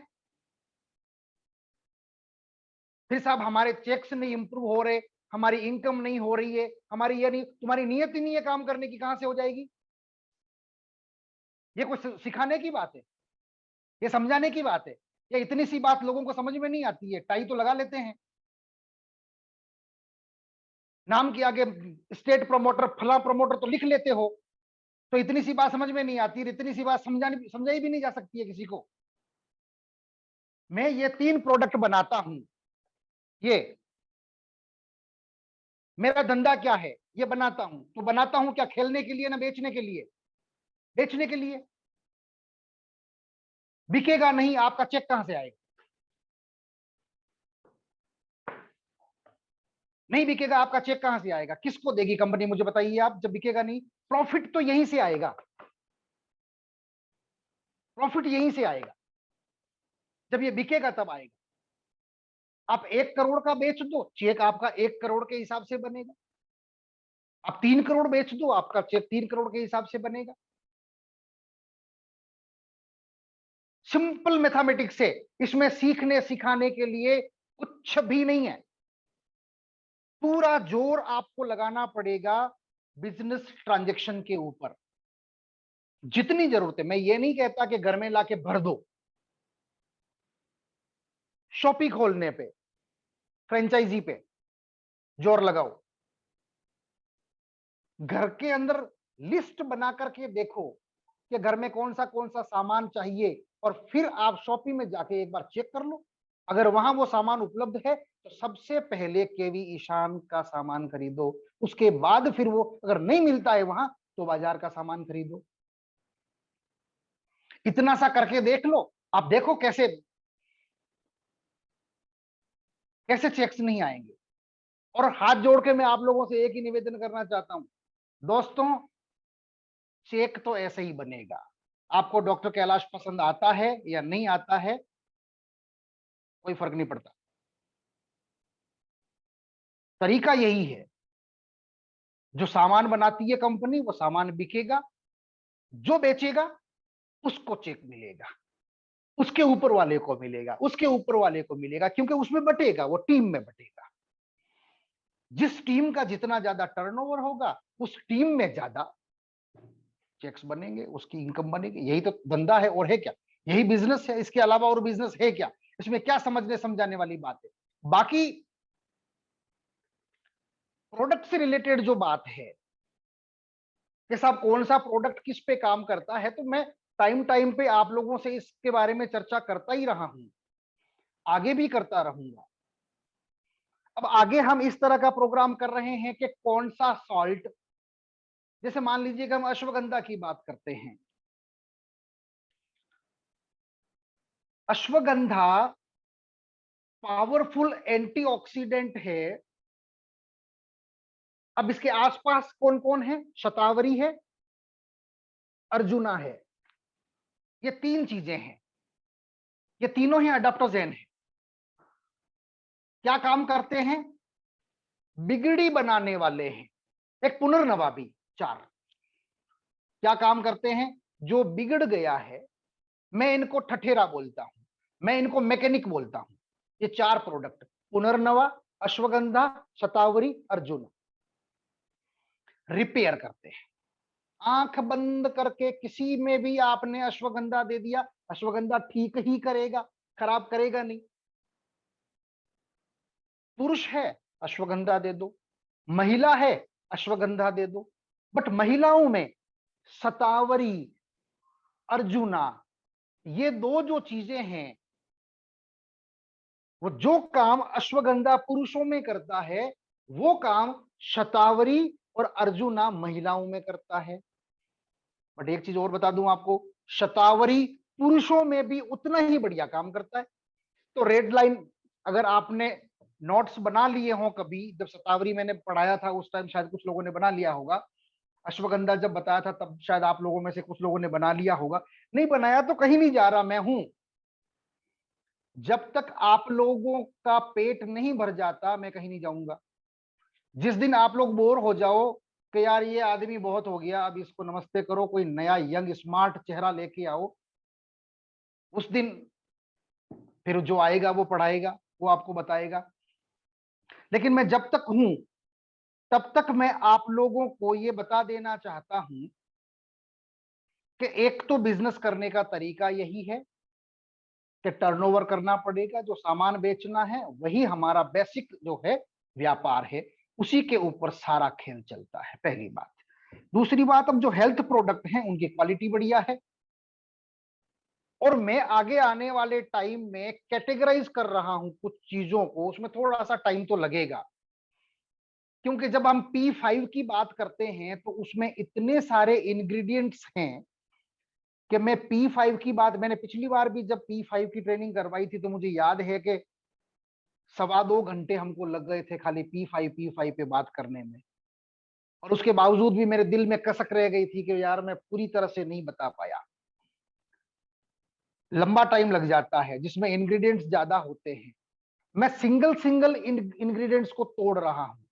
फिर साहब हमारे चेक्स नहीं इंप्रूव हो रहे, हमारी इनकम नहीं हो रही है, हमारी ये नहीं, तुम्हारी नियत ही नहीं है काम करने की, कहां से हो जाएगी? ये कुछ सिखाने की बात है? ये समझाने की बात है? ये इतनी सी बात लोगों को समझ में नहीं आती है? टाई तो लगा लेते हैं, नाम के आगे स्टेट प्रमोटर, फला प्रमोटर तो लिख लेते हो। तो इतनी सी बात समझ में नहीं आती, इतनी सी बात समझाई भी नहीं जा सकती है किसी को। मैं ये 3 प्रोडक्ट बनाता हूं, ये मेरा धंधा क्या है, ये बनाता हूं। तो बनाता हूं क्या खेलने के लिए ना बेचने के लिए? बेचने के लिए। बिकेगा नहीं, आपका चेक कहां से आएगा? नहीं बिकेगा आपका चेक कहां से आएगा? किसको देगी कंपनी? मुझे बताइए आप। जब बिकेगा नहीं, प्रॉफिट तो यहीं से आएगा, प्रॉफिट यहीं से आएगा, जब ये बिकेगा तब आएगा। आप 1 करोड़ का बेच दो, चेक आपका 1 करोड़ के हिसाब से बनेगा। आप 3 करोड़ बेच दो, आपका चेक 3 करोड़ के हिसाब से बनेगा। सिंपल मैथमेटिक्स है, इसमें सीखने सिखाने के लिए कुछ भी नहीं है। पूरा जोर आपको लगाना पड़ेगा बिजनेस ट्रांजैक्शन के ऊपर, जितनी जरूरत है। मैं ये नहीं कहता कि घर में लाके भर दो। शॉपी खोलने पे, फ्रेंचाइजी पे जोर लगाओ। घर के अंदर लिस्ट बना करके देखो कि घर में कौन सा सामान चाहिए, और फिर आप शॉपी में जाके एक बार चेक कर लो। अगर वहां वो सामान उपलब्ध है तो सबसे पहले केवी ईशान का सामान खरीदो। उसके बाद फिर वो अगर नहीं मिलता है वहां तो बाजार का सामान खरीदो। इतना सा करके देख लो, आप देखो कैसे कैसे चेक्स नहीं आएंगे। और हाथ जोड़ के मैं आप लोगों से एक ही निवेदन करना चाहता हूं, दोस्तों, चेक तो ऐसे ही बनेगा। आपको डॉक्टर कैलाश पसंद आता है या नहीं आता है, कोई फर्क नहीं पड़ता। तरीका यही है, जो सामान बनाती है कंपनी वो सामान बिकेगा, जो बेचेगा उसको चेक मिलेगा, उसके ऊपर वाले को मिलेगा, उसके ऊपर वाले को मिलेगा, क्योंकि उसमें बटेगा, वो टीम में बटेगा। जिस टीम का जितना ज्यादा टर्नओवर होगा उस टीम में ज्यादा चेक्स बनेंगे, उसकी इनकम बनेगी। यही तो धंधा है, और है क्या? यही बिजनेस है, इसके अलावा और बिजनेस है क्या? इसमें क्या समझने समझाने वाली बात है? बाकी प्रोडक्ट से रिलेटेड जो बात है कि साहब कौन सा प्रोडक्ट किस पे काम करता है, तो मैं टाइम टाइम पे आप लोगों से इसके बारे में चर्चा करता ही रहा हूं, आगे भी करता रहूंगा। अब आगे हम इस तरह का प्रोग्राम कर रहे हैं कि कौन सा सॉल्ट, जैसे मान लीजिए कि हम अश्वगंधा की बात करते हैं। अश्वगंधा पावरफुल एंटीऑक्सीडेंट है। अब इसके आसपास कौन कौन है? शतावरी है, अर्जुना है। ये 3 चीजें हैं, ये तीनों ही अडाप्टोजेन है। क्या काम करते हैं? बिगड़ी बनाने वाले हैं। एक पुनर्नवाबी। 4 क्या काम करते हैं? जो बिगड़ गया है, मैं इनको ठठेरा बोलता हूं, मैं इनको मैकेनिक बोलता हूं। ये 4 प्रोडक्ट, पुनर्नवा, अश्वगंधा, शतावरी, अर्जुन, रिपेयर करते हैं। आंख बंद करके किसी में भी आपने अश्वगंधा दे दिया, अश्वगंधा ठीक ही करेगा, खराब करेगा नहीं। पुरुष है, अश्वगंधा दे दो, महिला है, अश्वगंधा दे दो। बट महिलाओं में शतावरी, अर्जुना, ये दो जो चीजें हैं, वो जो काम अश्वगंधा पुरुषों में करता है वो काम शतावरी और अर्जुना महिलाओं में करता है। बट एक चीज और बता दूं आपको, शतावरी पुरुषों में भी उतना ही बढ़िया काम करता है। तो रेड लाइन, अगर आपने नोट्स बना लिए हो कभी, जब शतावरी मैंने पढ़ाया था उस टाइम शायद कुछ लोगों ने बना लिया होगा, अश्वगंधा जब बताया था तब शायद आप लोगों में से कुछ लोगों ने बना लिया होगा। नहीं बनाया तो कहीं नहीं जा रहा, मैं हूं। जब तक आप लोगों का पेट नहीं भर जाता मैं कहीं नहीं जाऊंगा। जिस दिन आप लोग बोर हो जाओ कि यार ये आदमी बहुत हो गया, अब इसको नमस्ते करो, कोई नया यंग स्मार्ट चेहरा लेके आओ, उस दिन फिर जो आएगा वो पढ़ाएगा, वो आपको बताएगा। लेकिन मैं जब तक हूं तब तक मैं आप लोगों को ये बता देना चाहता हूं कि एक तो बिजनेस करने का तरीका यही है कि टर्नओवर करना पड़ेगा, जो सामान बेचना है वही हमारा बेसिक जो है व्यापार है, उसी के ऊपर सारा खेल चलता है। पहली बात। दूसरी बात, अब जो हेल्थ प्रोडक्ट हैं उनकी क्वालिटी बढ़िया है, और मैं आगे आने वाले टाइम में कैटेगराइज कर रहा हूं कुछ चीजों को, उसमें थोड़ा सा टाइम तो लगेगा, क्योंकि जब हम P5 की बात करते हैं तो उसमें इतने सारे इंग्रेडिएंट्स हैं कि मैं P5 की बात, मैंने पिछली बार भी जब P5 की ट्रेनिंग करवाई थी तो मुझे याद है कि 2.25 घंटे हमको लग गए थे खाली P5 पे बात करने में, और उसके बावजूद भी मेरे दिल में कसक रह गई थी कि यार मैं पूरी तरह से नहीं बता पाया। लंबा टाइम लग जाता है जिसमें इंग्रेडिएंट्स ज्यादा होते हैं। मैं सिंगल सिंगल इंग्रेडिएंट्स को तोड़ रहा हूं,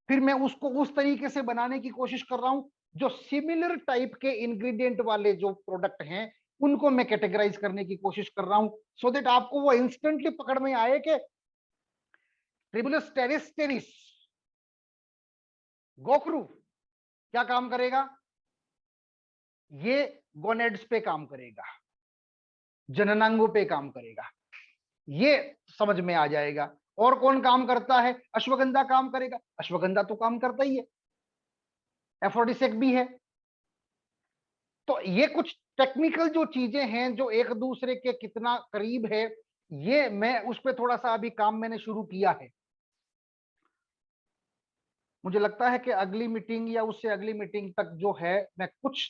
फिर मैं उसको उस तरीके से बनाने की कोशिश कर रहा हूं जो सिमिलर टाइप के इंग्रेडिएंट वाले जो प्रोडक्ट हैं उनको मैं कैटेगराइज करने की कोशिश कर रहा हूं, सो दैट आपको वो इंस्टेंटली पकड़ में आए कि ट्रिबुलस टेरिस टेरिस गोखरू क्या काम करेगा, ये गोनेड्स पे काम करेगा, जननांगों पे काम करेगा, ये समझ में आ जाएगा। और कौन काम करता है, अश्वगंधा काम करेगा, अश्वगंधा तो काम करता ही है, एफरोडिसिक भी है। तो ये कुछ टेक्निकल जो चीजें हैं जो एक दूसरे के कितना करीब है, ये मैं उस पर थोड़ा सा अभी काम मैंने शुरू किया है। मुझे लगता है कि अगली मीटिंग या उससे अगली मीटिंग तक जो है मैं कुछ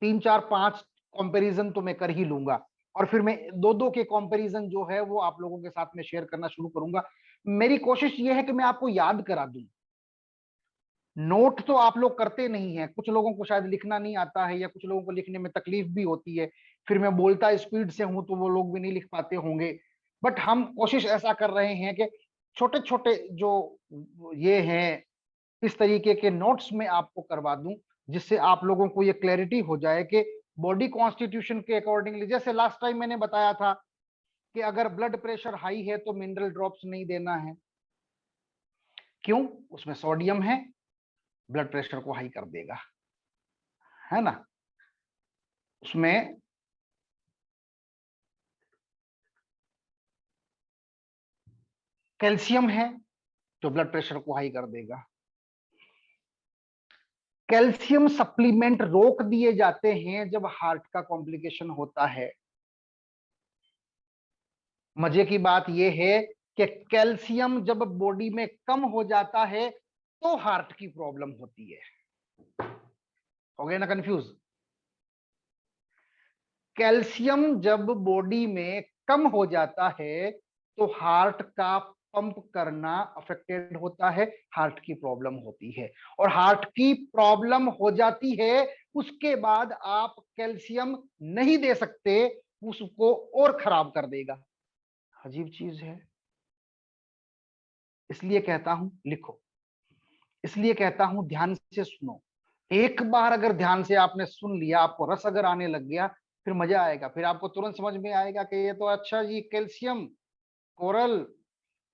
3 4 5 कंपैरिजन तो मैं कर ही लूंगा, और फिर मैं 2 2 के कंपैरिजन जो है वो आप लोगों के साथ में शेयर करना शुरू करूंगा। मेरी कोशिश ये है कि मैं आपको याद करा दूं। नोट तो आप लोग करते नहीं है, कुछ लोगों को शायद लिखना नहीं आता है या कुछ लोगों को लिखने में तकलीफ भी होती है, फिर मैं बोलता स्पीड से हूं तो वो लोग भी नहीं लिख पाते होंगे। बट हम कोशिश ऐसा कर रहे हैं कि छोटे छोटे जो ये हैं इस तरीके के नोट्स में आपको करवा दूं, जिससे आप लोगों को ये क्लैरिटी हो जाए कि बॉडी कॉन्स्टिट्यूशन के अकॉर्डिंगली, जैसे लास्ट टाइम मैंने बताया था कि अगर ब्लड प्रेशर हाई है तो मिनरल ड्रॉप्स नहीं देना है। क्यों? उसमें सोडियम है, ब्लड प्रेशर को हाई कर देगा, है ना। उसमें कैल्शियम है जो ब्लड प्रेशर को हाई कर देगा। कैल्शियम सप्लीमेंट रोक दिए जाते हैं जब हार्ट का कॉम्प्लिकेशन होता है। मजे की बात यह है कि कैल्शियम जब बॉडी में कम हो जाता है तो हार्ट की प्रॉब्लम होती है। हो गए ना कंफ्यूज? कैल्शियम जब बॉडी में कम हो जाता है तो हार्ट का पंप करना अफेक्टेड होता है, हार्ट की प्रॉब्लम होती है, और हार्ट की प्रॉब्लम हो जाती है उसके बाद आप कैल्शियम नहीं दे सकते, उसको और खराब कर देगा। अजीब चीज है। इसलिए कहता हूं लिखो, इसलिए कहता हूं ध्यान से सुनो। एक बार अगर ध्यान से आपने सुन लिया, आपको रस अगर आने लग गया, फिर मजा आएगा, फिर आपको तुरंत समझ में आएगा कि ये तो अच्छा जी कैल्शियम, कोरल,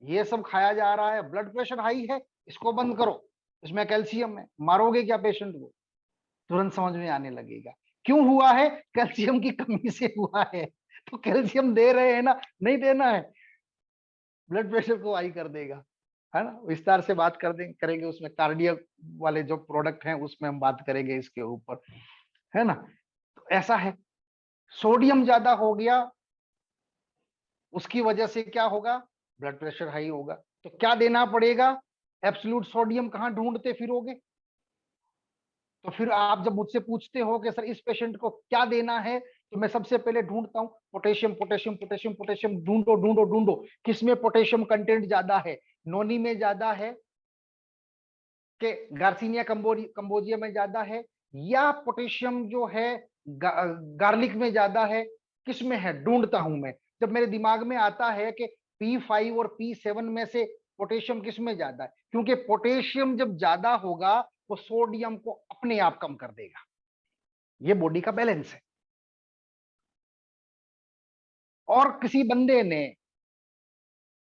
ये सब खाया जा रहा है, ब्लड प्रेशर हाई है, इसको बंद करो, इसमें कैल्शियम है, मारोगे क्या पेशेंट को? तुरंत समझ में आने लगेगा। क्यों हुआ है? कैल्शियम की कमी से हुआ है। तो कैल्शियम दे रहे हैं ना, नहीं देना है, ब्लड प्रेशर को हाई कर देगा, है ना। विस्तार से बात करेंगे उसमें, कार्डियक वाले जो प्रोडक्ट हैं उसमें हम बात करेंगे इसके ऊपर, है ना। तो ऐसा है, सोडियम ज्यादा हो गया, उसकी वजह से क्या होगा? ब्लड प्रेशर हाई होगा। तो क्या देना पड़ेगा? एब्सोल्यूट सोडियम कहाँ ढूंढते फिरोगे? तो फिर आप जब मुझसे पूछते हो कि सर इस पेशेंट को क्या देना है, तो मैं सबसे पहले ढूंढता हूं पोटेशियम, पोटेशियम, पोटेशियम, पोटेशियम। ढूंढो ढूंढो ढूंढो, किसमें पोटेशियम कंटेंट ज्यादा है? नोनी में ज्यादा है कि गार्सिनिया कंबोजिया में ज्यादा है, या पोटेशियम जो है गार्लिक में ज्यादा है? किसमें है? ढूंढता हूं मैं। जब मेरे दिमाग में आता है कि P5 और P7 में से पोटेशियम किसमें ज्यादा है, क्योंकि पोटेशियम जब ज्यादा होगा वो सोडियम को अपने आप कम कर देगा। ये बॉडी का बैलेंस है। और किसी बंदे ने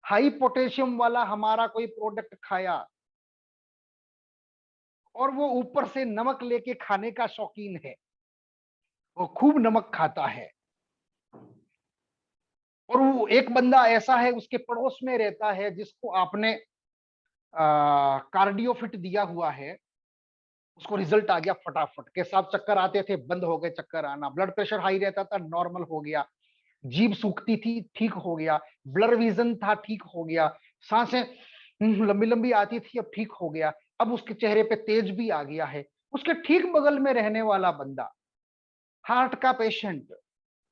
हाई पोटेशियम वाला हमारा कोई प्रोडक्ट खाया और वो ऊपर से नमक लेके खाने का शौकीन है, वो खूब नमक खाता है, और वो एक बंदा ऐसा है उसके पड़ोस में रहता है जिसको आपने कार्डियोफिट दिया हुआ है, उसको रिजल्ट आ गया फटाफट के साथ, चक्कर आते थे बंद हो गए चक्कर आना, ब्लड प्रेशर हाई रहता था नॉर्मल हो गया, जीभ सूखती थी ठीक हो गया, ब्लर विजन था ठीक हो गया, सांसें लंबी लंबी आती थी अब ठीक हो गया, अब उसके चेहरे पे तेज भी आ गया है। उसके ठीक बगल में रहने वाला बंदा, हार्ट का पेशेंट,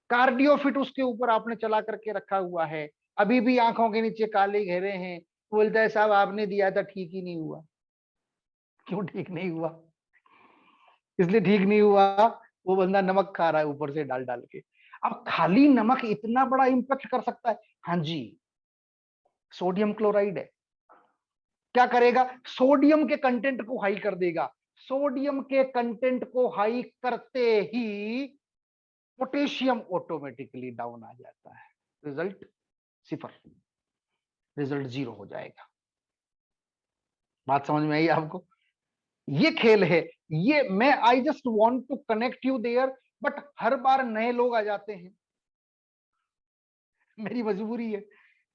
कार्डियोफिट उसके ऊपर आपने चला करके रखा हुआ है, अभी भी आंखों के नीचे काले घेरे हैं, बोलता है साहब आपने दिया था ठीक ही नहीं हुआ। क्यों ठीक नहीं हुआ? इसलिए ठीक नहीं हुआ, वो बंदा नमक खा रहा है ऊपर से डाल डाल के। अब खाली नमक इतना बड़ा इंपैक्ट कर सकता है? हाँ जी, सोडियम क्लोराइड है। क्या करेगा? सोडियम के कंटेंट को हाई कर देगा। सोडियम के कंटेंट को हाई करते ही पोटेशियम ऑटोमेटिकली डाउन आ जाता है। रिजल्ट सिफर, रिजल्ट जीरो हो जाएगा। बात समझ में आई आपको? ये खेल है। ये मैं I just want to connect you there, but हर बार नए लोग आ जाते हैं, मेरी मजबूरी है।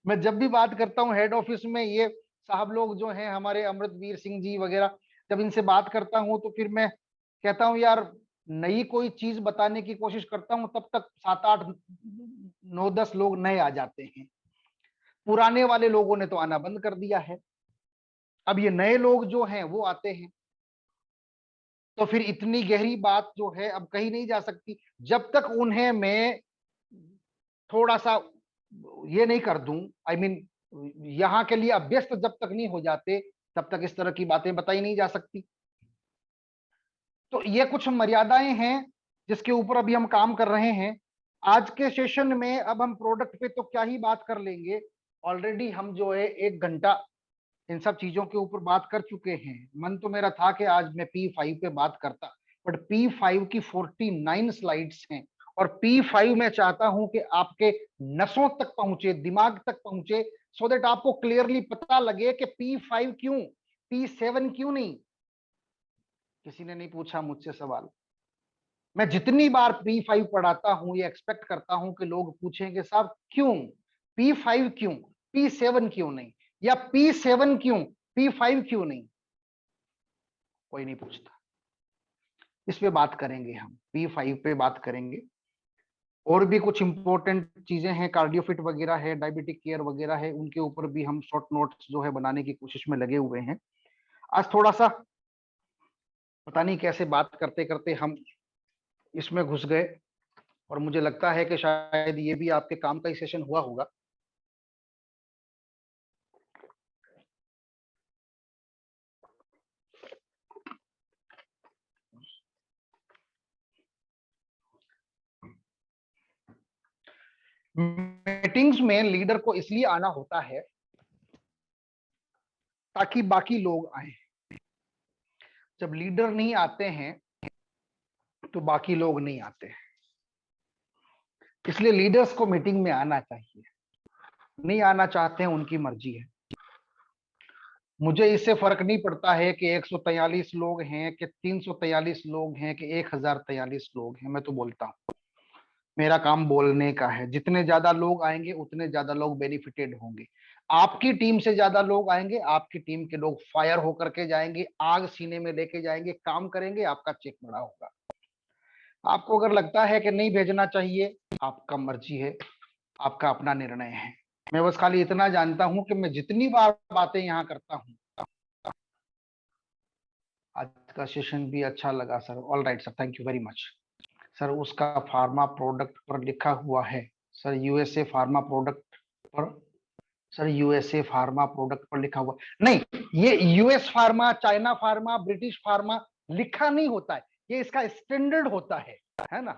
मैं जब भी बात करता हूँ हेड ऑफिस में, ये साहब लोग जो हैं हमारे अमृतवीर सिंह जी वगैरह, जब इनसे बात करता हूँ तो फिर मैं कहता हूँ यार नई कोई चीज बताने की कोशिश करता हूँ, तब तक 7 8 9 10 लोग नए आ जाते हैं। पुराने वाले लोगों ने तो आना बंद कर दिया है, अब ये नए लोग जो हैं वो आते हैं। तो फिर इतनी गहरी बात जो है अब कही नहीं जा सकती जब तक उन्हें मैं थोड़ा सा ये नहीं कर दूं, आई मीन यहाँ के लिए अभ्यस्त जब तक नहीं हो जाते, तब तक इस तरह की बातें बताई नहीं जा सकती। तो ये कुछ मर्यादाएं हैं जिसके ऊपर अभी हम काम कर रहे हैं। आज के सेशन में अब हम प्रोडक्ट पे तो क्या ही बात कर लेंगे, ऑलरेडी हम जो है 1 घंटा इन सब चीजों के ऊपर बात कर चुके हैं। मन तो मेरा था कि आज मैं P5 पे बात करता, बट P5 की 49 स्लाइड्स हैं, और P5 मैं चाहता हूं कि आपके नसों तक पहुंचे, दिमाग तक पहुंचे, सो दैट आपको क्लियरली पता लगे कि P5 क्यों, P7 क्यों नहीं। किसी ने नहीं पूछा मुझसे सवाल। मैं जितनी बार P5 पढ़ाता हूं ये एक्सपेक्ट करता हूं कि लोग पूछेंगे साहब क्यों, P5 क्यों, P7 क्यों नहीं, या P7 क्यों, P5 क्यों नहीं। कोई नहीं पूछता। इस पे बात करेंगे हम, P5 पे बात करेंगे। और भी कुछ इंपॉर्टेंट चीजें हैं, कार्डियोफिट वगैरह है, डायबिटिक केयर वगैरह है, उनके ऊपर भी हम शॉर्ट नोट्स जो है बनाने की कोशिश में लगे हुए हैं। आज थोड़ा सा पता नहीं कैसे बात करते करते हम इसमें घुस गए, और मुझे लगता है कि शायद ये भी आपके काम का ही सेशन हुआ होगा। मीटिंग्स में लीडर को इसलिए आना होता है ताकि बाकी लोग आए। जब लीडर नहीं आते हैं तो बाकी लोग नहीं आते हैं। इसलिए लीडर्स को मीटिंग में आना चाहिए। नहीं आना चाहते हैं उनकी मर्जी है। मुझे इससे फर्क नहीं पड़ता है कि 143 लोग हैं कि 343 लोग हैं कि 1043 लोग हैं। मैं तो बोलता हूँ, मेरा काम बोलने का है। जितने ज्यादा लोग आएंगे उतने ज्यादा लोग बेनिफिटेड होंगे। आपकी टीम से ज्यादा लोग आएंगे, आपकी टीम के लोग फायर होकर के जाएंगे, आग सीने में लेके जाएंगे, काम करेंगे, आपका चेक बड़ा होगा। आपको अगर लगता है कि नहीं भेजना चाहिए, आपका मर्जी है, आपका अपना निर्णय है। मैं बस खाली इतना जानता हूं कि मैं जितनी बार बातें यहां करता हूं, आज का सेशन भी अच्छा लगा sir. All right sir, thank you very much sir. उसका फार्मा प्रोडक्ट पर लिखा हुआ है सर, यूएसए फार्मा प्रोडक्ट पर। सर यूएसए फार्मा प्रोडक्ट पर लिखा हुआ नहीं, ये US pharma, China pharma, British pharma लिखा नहीं होता है, ये इसका स्टैंडर्ड होता है ना,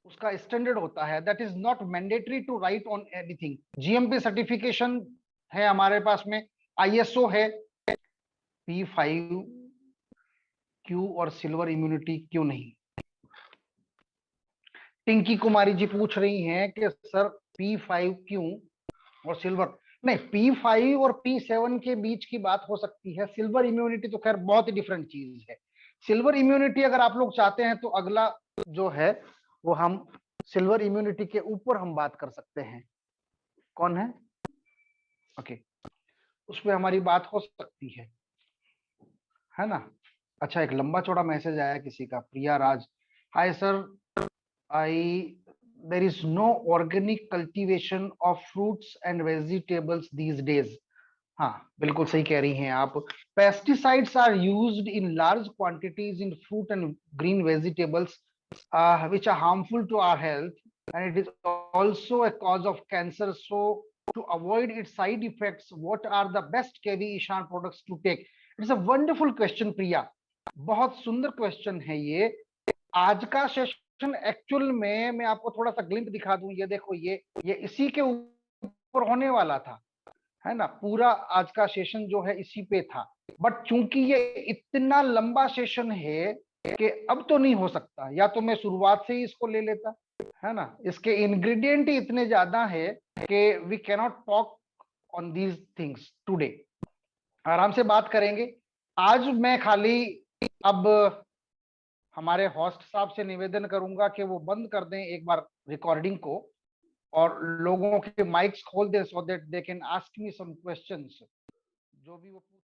उसका स्टैंडर्ड होता है। That is not mandatory to write on anything. GMP certification है हमारे पास में, आईएसओ है। P5 क्यों और सिल्वर इम्यूनिटी क्यों नहीं? टिंकी कुमारी जी पूछ रही हैं कि सर P5 क्यों और सिल्वर नहीं। P5 और P7 के बीच की बात हो सकती है, सिल्वर इम्यूनिटी तो खैर बहुत ही डिफरेंट चीज है। सिल्वर इम्यूनिटी अगर आप लोग चाहते हैं तो अगला जो है वो हम सिल्वर इम्यूनिटी के ऊपर हम बात कर सकते हैं। कौन है? ओके, उस पर हमारी बात हो सकती है ना। अच्छा, एक लंबा चौड़ा मैसेज आया किसी का, Priya Raj. Hi sir, I there is no organic cultivation of fruits and vegetables these days। हाँ, बिल्कुल सही कह रही हैं आप। Pesticides are used in large quantities in fruit and green vegetables which are harmful to our health, and it is also a cause of cancer। So to avoid its side effects, what are the best KV Ishan products to take? It's a wonderful question, Priya. बहुत सुंदर question है ये। आज का session actual में मैं आपको थोड़ा सा ग्लिम्प दिखा दूं, ये देखो, ये इसी के ऊपर होने वाला था, है ना। पूरा आज का सेशन जो है इसी पे था, बट चूंकि ये इतना लंबा सेशन है कि अब तो नहीं हो सकता, या तो मैं शुरुआत से ही इसको ले लेता, है ना। इसके इंग्रेडिएंट ही इतने ज्यादा है कि we cannot talk on these things today. आराम से बात करेंगे आज। मैं खाली अब हमारे होस्ट साहब से निवेदन करूंगा कि वो बंद कर दें एक बार रिकॉर्डिंग को, और लोगों के माइक्स खोल दें, so that they can ask me some questions, जो भी वो